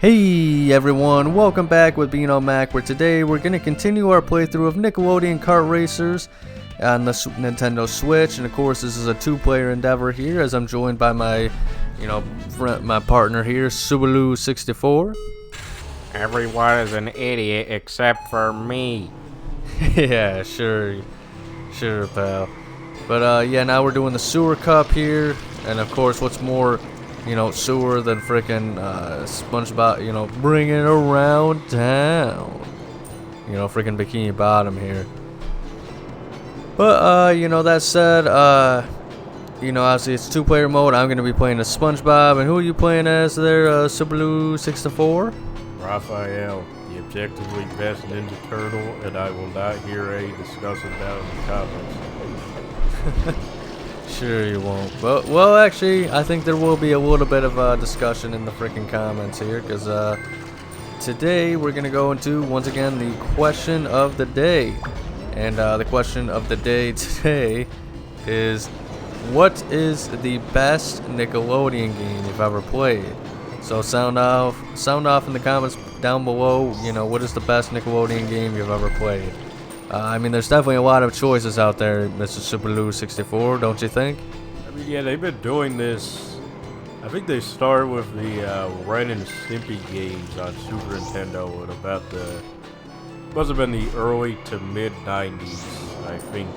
Hey everyone, welcome back with Being on Mac, where today we're going to continue our playthrough of Nickelodeon Kart Racers on the Nintendo Switch. And of course this is a two-player endeavor here, as I'm joined by my, my partner here, Subaru64. Everyone is an idiot except for me. Yeah, sure pal. But yeah, now we're doing the Sewer Cup here, and of course what's more sewer than frickin' SpongeBob, bring it around town. Frickin' Bikini Bottom here. But, that said, obviously it's two-player mode. I'm gonna be playing as SpongeBob, and who are you playing as there, Subaru64? Raphael, the objectively best Ninja Turtle, and I will not hear a discussion down in the comments. Sure you won't. But, well, actually, I think there will be a little bit of a discussion in the freaking comments here, because today we're going to go into, once again, the question of the day. And the question of the day today is, what is the best Nickelodeon game you've ever played? So sound off in the comments down below, what is the best Nickelodeon game you've ever played? I mean, there's definitely a lot of choices out there, Mr. Subaru64, don't you think? I mean, yeah, they've been doing this. I think they started with the Ren and Stimpy games on Super Nintendo at about must have been the early to mid 90s, I think,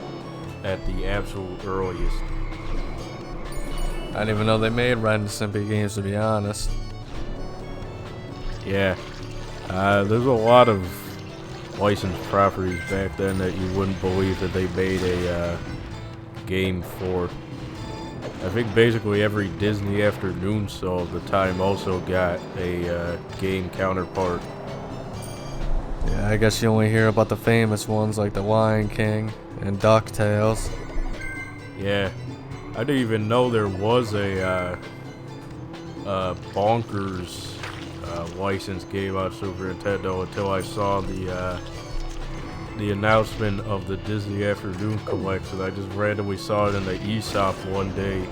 at the absolute earliest. I didn't even know they made Ren and Stimpy games, to be honest. Yeah, there's a lot of licensed properties back then that you wouldn't believe that they made a game for. I think basically every Disney afternoon show of the time also got a game counterpart. Yeah, I guess you only hear about the famous ones like The Lion King and DuckTales. Yeah, I didn't even know there was a Bonkers licensed game on Super Nintendo until I saw the announcement of the Disney Afternoon Collection. I just randomly saw it in the eShop one day.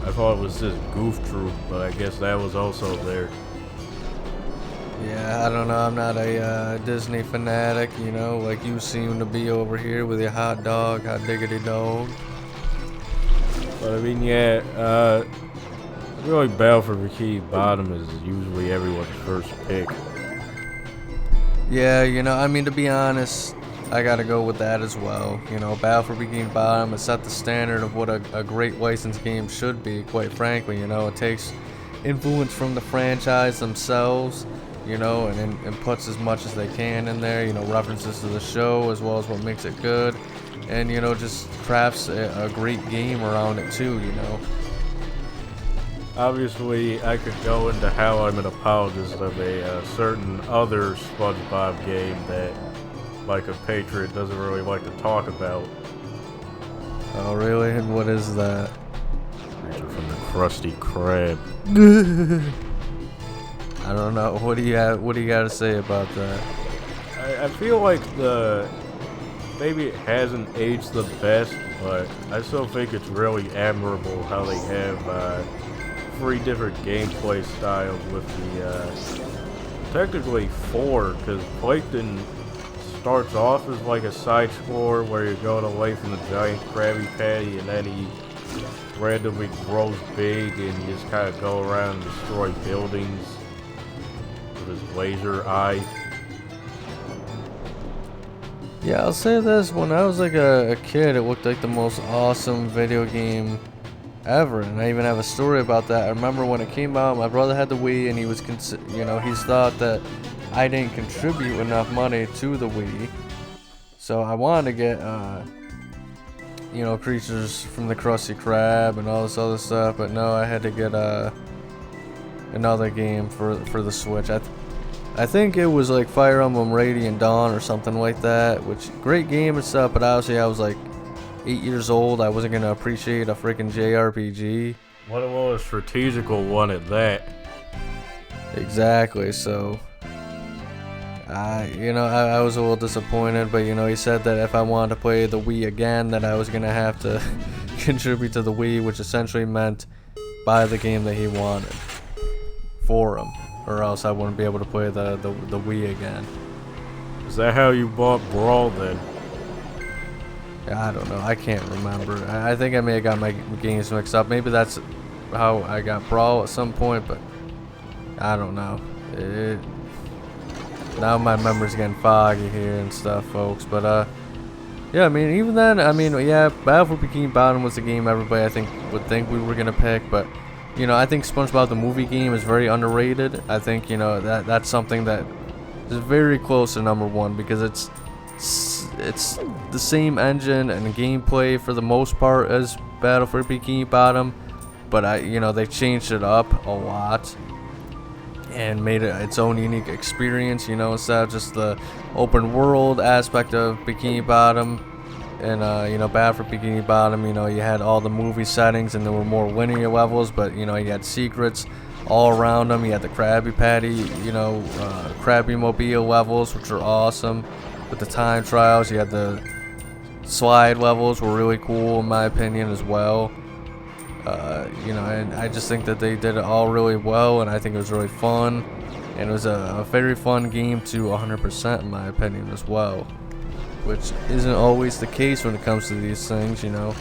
I thought it was just Goof Troop, but I guess that was also there. Yeah, I don't know, I'm not a Disney fanatic, like you seem to be over here with your hot diggity dog. But I mean, yeah, I feel like Battle for Bikini Bottom is usually everyone's first pick. Yeah, I mean, to be honest, I gotta go with that as well. Battle for Bikini Bottom has set the standard of what a great licensed game should be, quite frankly. It takes influence from the franchise themselves, and puts as much as they can in there, references to the show as well as what makes it good, and, just crafts a great game around it too, Obviously, I could go into how I'm an apologist of a certain other SpongeBob game that, like a patriot, doesn't really like to talk about. Oh, really? And what is that? Creature from the Krusty Krab. I don't know. What do you got to say about that? I feel like maybe it hasn't aged the best, but I still think it's really admirable how they have 3 different gameplay styles with the technically 4, because Plankton starts off as like a side scroller where you're going away from the giant Krabby Patty, and then he randomly grows big and you just kind of go around and destroy buildings with his laser eye. Yeah, I'll say this, when I was like a kid, it looked like the most awesome video game ever, and I even have a story about that. I remember when it came out, my brother had the Wii, and he was he's thought that I didn't contribute enough money to the Wii, so I wanted to get Creatures from the Krusty Krab and all this other stuff, but no, I had to get another game for the Switch. I think it was like Fire Emblem Radiant Dawn or something like that, which great game and stuff, but obviously I was like 8 years old. I wasn't gonna appreciate a freaking JRPG. What a strategical one at that. Exactly. So, I was a little disappointed, but he said that if I wanted to play the Wii again, that I was gonna have to contribute to the Wii, which essentially meant buy the game that he wanted for him. or else I wouldn't be able to play the Wii again. Is that how you bought Brawl then? I don't know. I can't remember. I think I may have got my games mixed up. Maybe that's how I got Brawl at some point, but I don't know. Now my memory's getting foggy here and stuff, folks. But yeah, I mean, even then, I mean, yeah, Battle for Bikini Bottom was the game everybody I think would think we were gonna pick, but you know, I think SpongeBob the movie game is very underrated. I think, you know, that's something that is very close to #1 because it's the same engine and gameplay for the most part as Battle for Bikini Bottom, but you know, they changed it up a lot and made it its own unique experience, you know, instead of just the open world aspect of Bikini Bottom. And you know, Battle for Bikini Bottom, you know, you had all the movie settings and there were more linear levels, but you know, you had secrets all around them. You had the Krabby Patty, you know, Krabby Mobile levels, which are awesome. With the time trials, you had the slide levels, were really cool in my opinion as well. You know, and I just think that they did it all really well, and I think it was really fun, and it was a very fun game to 100% in my opinion as well, which isn't always the case when it comes to these things, you know.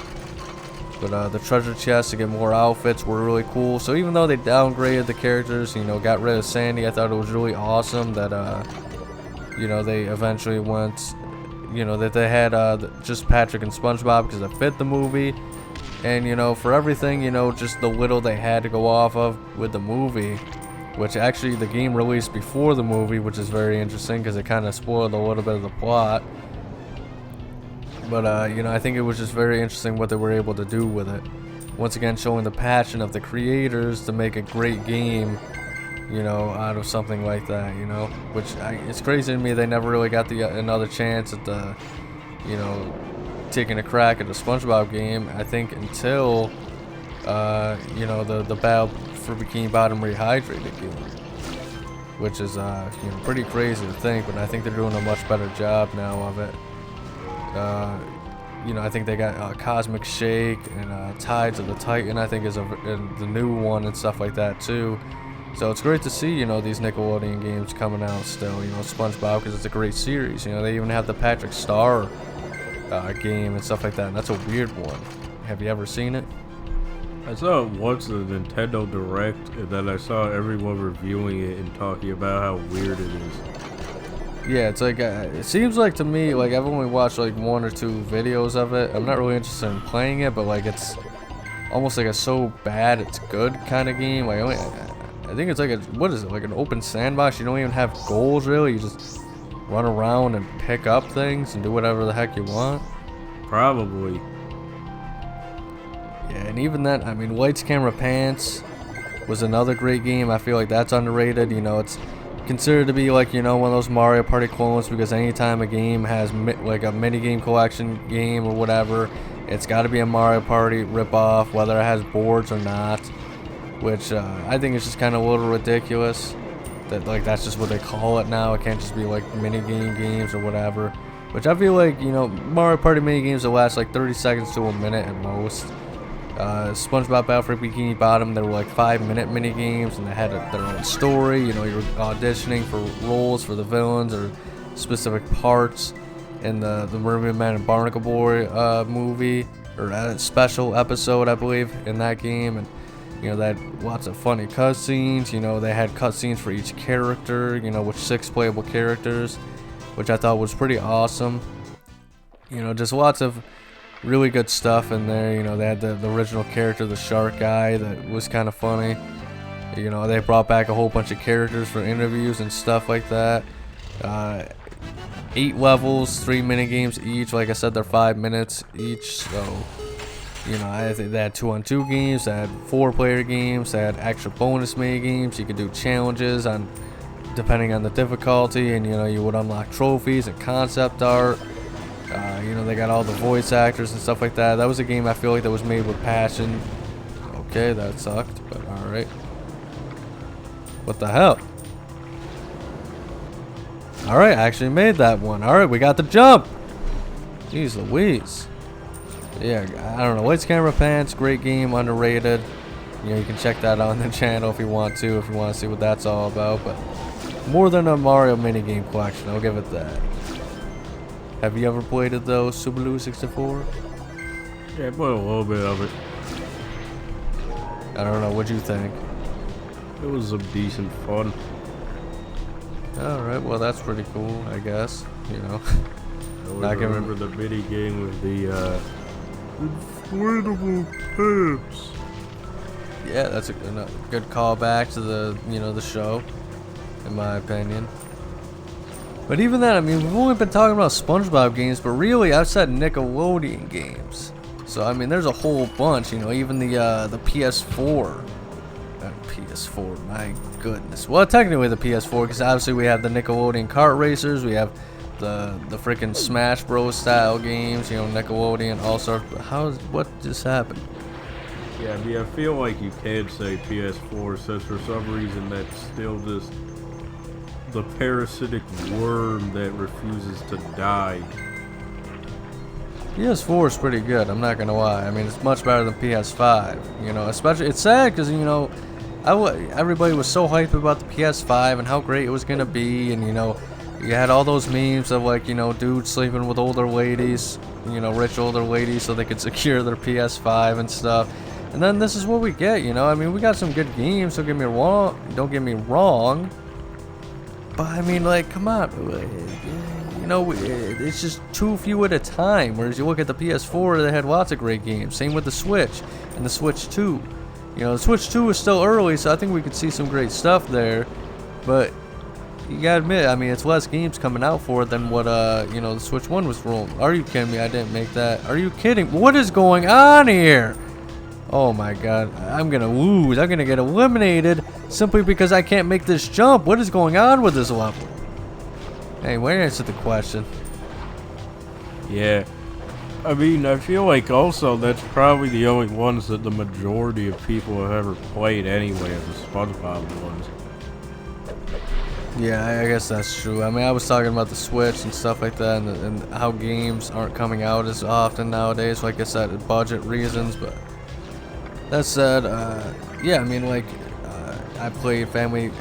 But the treasure chests to get more outfits were really cool. So even though they downgraded the characters, you know, got rid of Sandy, I thought it was really awesome that you know, they eventually went, you know, that they had just Patrick and SpongeBob because it fit the movie. And you know, for everything, you know, just the little they had to go off of with the movie, which actually the game released before the movie, which is very interesting because it kind of spoiled a little bit of the plot. But you know, I think it was just very interesting what they were able to do with it. Once again, showing the passion of the creators to make a great game, you know, out of something like that, you know. Which it's crazy to me they never really got another chance at the, you know, taking a crack at the SpongeBob game. I think until you know, the Battle for Bikini Bottom Rehydrated game, which is you know, pretty crazy to think, but I think they're doing a much better job now of it. You know, I think they got Cosmic Shake and Tides of the Titan, I think is the new one and stuff like that too. So it's great to see, you know, these Nickelodeon games coming out still, you know, SpongeBob, because it's a great series. You know, they even have the Patrick Star game and stuff like that, and that's a weird one. Have you ever seen it? I saw it once the Nintendo Direct, and then I saw everyone reviewing it and talking about how weird it is. Yeah, it's like, it seems like to me, like I've only watched like 1 or 2 videos of it. I'm not really interested in playing it, but like it's almost like a so bad it's good kind of game. Like I think it's like what is it, like an open sandbox? You don't even have goals really. You just run around and pick up things and do whatever the heck you want. Probably. Yeah, and even that, I mean, Lights, Camera, Pants was another great game. I feel like that's underrated. You know, it's considered to be like, you know, one of those Mario Party clones, because anytime a game has like a mini game collection game or whatever, it's got to be a Mario Party ripoff, whether it has boards or not, which I think is just kind of a little ridiculous that like that's just what they call it now. It can't just be like mini game games or whatever, which I feel like, you know, Mario Party mini games will last like 30 seconds to a minute at most. SpongeBob Battle for Bikini Bottom, there were like 5-minute mini games, and they had their own story. You know, you were auditioning for roles for the villains or specific parts in the Mermaid Man and Barnacle Boy movie, or a special episode, I believe, in that game. And you know, they had lots of funny cutscenes. You know, they had cutscenes for each character, you know, with 6 playable characters, which I thought was pretty awesome. You know, just lots of really good stuff in there. You know, they had the original character, the shark guy, that was kind of funny. You know, they brought back a whole bunch of characters for interviews and stuff like that. 8 levels, 3 mini games each. Like I said, they're 5 minutes each. So, you know, I think they had 2-on-2 games, they had 4-player games, they had extra bonus mini games. You could do challenges on depending on the difficulty, and you know, you would unlock trophies and concept art. You know, they got all the voice actors and stuff like that. That was a game I feel like that was made with passion. Okay, that sucked, but alright. What the hell? Alright, I actually made that one. Alright, we got the jump! Jeez Louise. Yeah, I don't know. Lights, Camera, Pants, great game, underrated. You know, you can check that out on the channel if you want to see what that's all about. But more than a Mario minigame collection, I'll give it that. Have you ever played it though, Subaru 64? Yeah, I played a little bit of it. I don't know, what'd you think? It was some decent fun. Alright, well that's pretty cool, I guess. You know. I remember the mini game with the inflatable pants. Yeah, that's a good callback to the, you know, the show, in my opinion. But even then, I mean, we've only been talking about SpongeBob games, but really, I've said Nickelodeon games. So I mean, there's a whole bunch, you know, even the PS4. PS4, my goodness. Well, technically the PS4, because obviously we have the Nickelodeon Kart Racers, we have the freaking Smash Bros style games, you know, Nickelodeon, all sorts. What just happened? Yeah, I mean, I feel like you can say PS4, since for some reason that's still just the parasitic worm that refuses to die. PS4 is pretty good, I'm not gonna lie. I mean, it's much better than PS5, you know, especially, it's sad because, you know, everybody was so hyped about the PS5 and how great it was gonna be, and, you know, you had all those memes of, like, you know, dudes sleeping with older ladies, you know, rich older ladies so they could secure their PS5 and stuff. And then this is what we get, you know. I mean, we got some good games, don't get me wrong. But I mean, like, come on, you know, it's just too few at a time. Whereas you look at the PS4, they had lots of great games. Same with the Switch and the Switch 2. You know, the Switch 2 is still early, so I think we could see some great stuff there. But you gotta admit, I mean, it's less games coming out for it than what, you know, the Switch 1 was rolling. Are you kidding me? I didn't make that. Are you kidding? What is going on here? Oh my god, I'm gonna lose. I'm gonna get eliminated simply because I can't make this jump. What is going on with this level? Anyway, answer the question. Yeah. I mean, I feel like also that's probably the only ones that the majority of people have ever played anyway, of the SpongeBob ones. Yeah, I guess that's true. I mean, I was talking about the Switch and stuff like that, and how games aren't coming out as often nowadays, like I said, budget reasons, but that said, yeah, I mean, like, I played Family,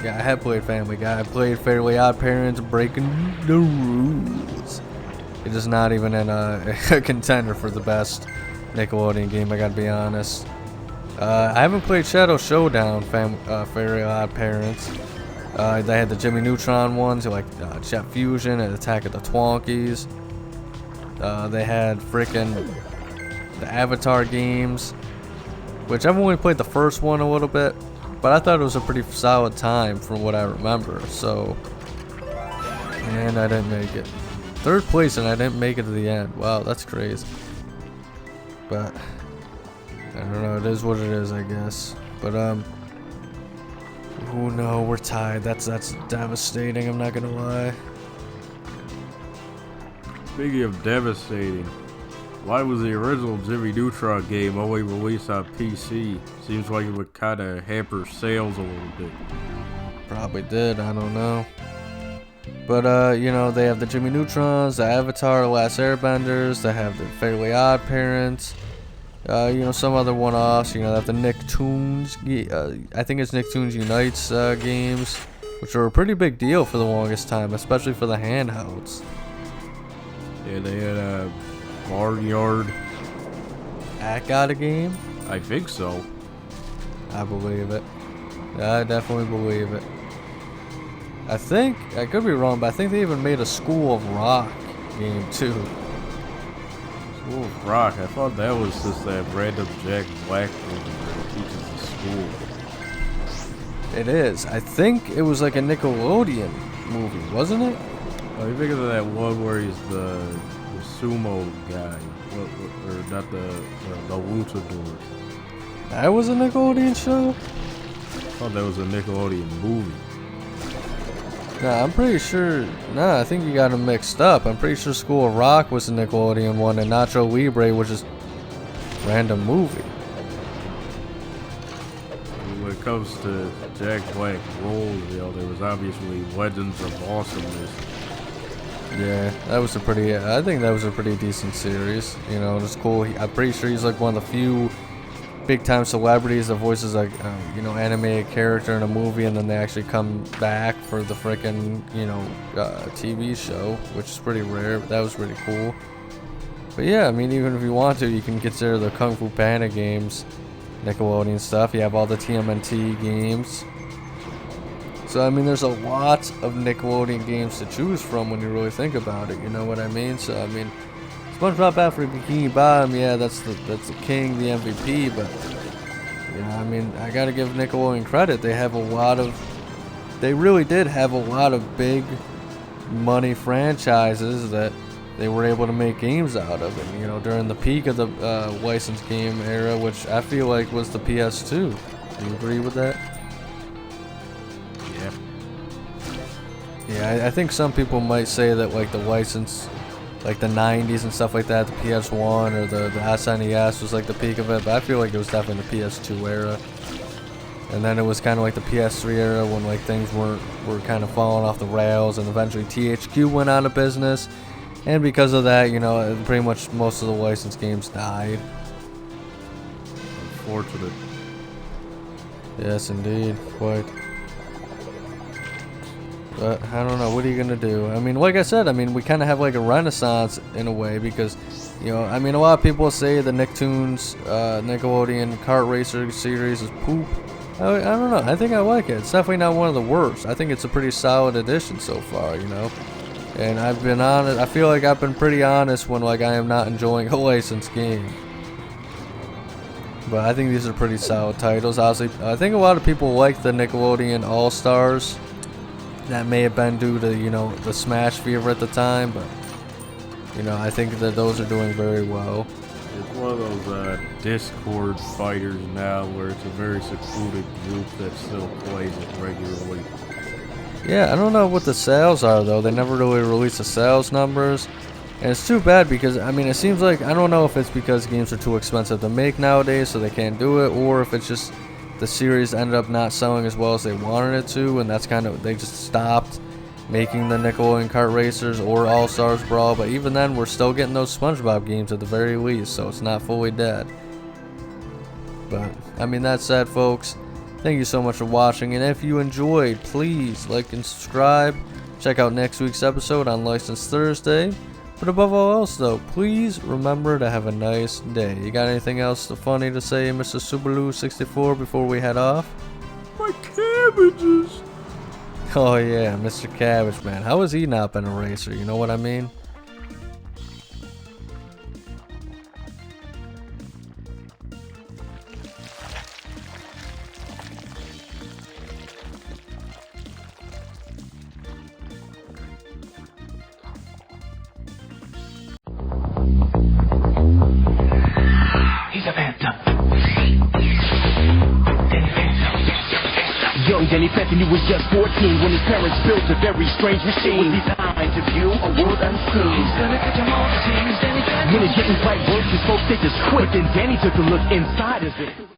yeah, I have played Family Guy, I played Fairly Odd Parents, Breaking the Rules. It is not even in a contender for the best Nickelodeon game, I gotta be honest. I haven't played Shadow Showdown, Fairly Odd Parents. They had the Jimmy Neutron ones, like Jet Fusion and Attack of the Twonkies. They had frickin' the Avatar games, which I've only played the first one a little bit, but I thought it was a pretty solid time from what I remember. So, and I didn't make it. Third place, and I didn't make it to the end. Wow, that's crazy. But I don't know. It is what it is, I guess. But oh no, we're tied. That's devastating. I'm not gonna lie. Speaking of devastating, why was the original Jimmy Neutron game only released on PC? Seems like it would kind of hamper sales a little bit. Probably did. I don't know. But you know, they have the Jimmy Neutrons, the Avatar, the Last Airbenders. They have the Fairly Odd Parents. You know, some other one-offs. You know, they have the Nicktoons. I think it's Nicktoons Unites games, which were a pretty big deal for the longest time, especially for the handhelds. Yeah, they had a Barnyard. That got a game? I think so. I believe it. I definitely believe it. I think, I could be wrong, but I think they even made a School of Rock game too. School of Rock? I thought that was just that random Jack Black movie that teaches the school. It is. I think it was like a Nickelodeon movie, wasn't it? Oh, you think of that one where he's the sumo guy, or not the luchador. That was a Nickelodeon show? I thought that was a Nickelodeon movie. Nah, I'm pretty sure. Nah, I think you got them mixed up. I'm pretty sure School of Rock was the Nickelodeon one, and Nacho Libre was just random movie. When it comes to Jack Black roles, you know, there was obviously Legends of Awesomeness. Yeah, that was a pretty. I think that was a pretty decent series. You know, it's cool. I'm pretty sure he's like one of the few big time celebrities that voices like you know, animated character in a movie, and then they actually come back for the freaking, you know, TV show, which is pretty rare. But that was really cool. But yeah, I mean, even if you want to, you can consider the Kung Fu Panda games Nickelodeon stuff. You have all the TMNT games. So I mean, there's a lot of Nickelodeon games to choose from when you really think about it. You know what I mean? So I mean, SpongeBob Bikini Bottom, yeah, that's the king, the MVP. But you know, I mean, I gotta give Nickelodeon credit. They really did have a lot of big money franchises that they were able to make games out of. And you know, during the peak of the licensed game era, which I feel like was the PS2. Do you agree with that? Yeah, I think some people might say that like the license, like the 90s and stuff like that, the PS1 or the SNES was like the peak of it, but I feel like it was definitely the PS2 era. And then it was kind of like the PS3 era when like things were kind of falling off the rails, and eventually THQ went out of business, and because of that, you know, pretty much most of the licensed games died. Unfortunate. Yes, indeed, quite. But I don't know, what are you gonna do? I mean, like I said, I mean, we kind of have like a renaissance in a way, because, you know, I mean, a lot of people say the Nicktoons, Nickelodeon Kart Racers series is poop. I don't know, I think I like it. It's definitely not one of the worst. I think it's a pretty solid addition so far, you know. And I've been honest, I feel like I've been pretty honest when like I am not enjoying a licensed game. But I think these are pretty solid titles. Honestly, I think a lot of people like the Nickelodeon All-Stars. That may have been due to, you know, the Smash fever at the time, but, you know, I think that those are doing very well. It's one of those Discord fighters now where it's a very secluded group that still plays it regularly. Yeah, I don't know what the sales are, though. They never really release the sales numbers. And it's too bad because, I mean, it seems like, I don't know if it's because games are too expensive to make nowadays so they can't do it, or if it's just the series ended up not selling as well as they wanted it to, and that's kind of, they just stopped making the Nickelodeon Kart Racers or All-Stars Brawl. But even then, we're still getting those SpongeBob games at the very least, so it's not fully dead. But I mean, that said, folks, thank you so much for watching, and if you enjoyed, please like and subscribe. Check out next week's episode on License Thursday. But above all else, though, please remember to have a nice day. You got anything else funny to say, Mr. Subaru64, before we head off? My cabbages! Oh yeah, Mr. Cabbage Man. How has he not been a racer? You know what I mean? He's a phantom. Young Danny Phantom, he was just 14 when his parents built a very strange machine. Was designed to view a world unseen. He's gonna catch 'em all, the teams, Danny Phantom. When it didn't quite work, his folks, they just quit. Then Danny took a look inside of it.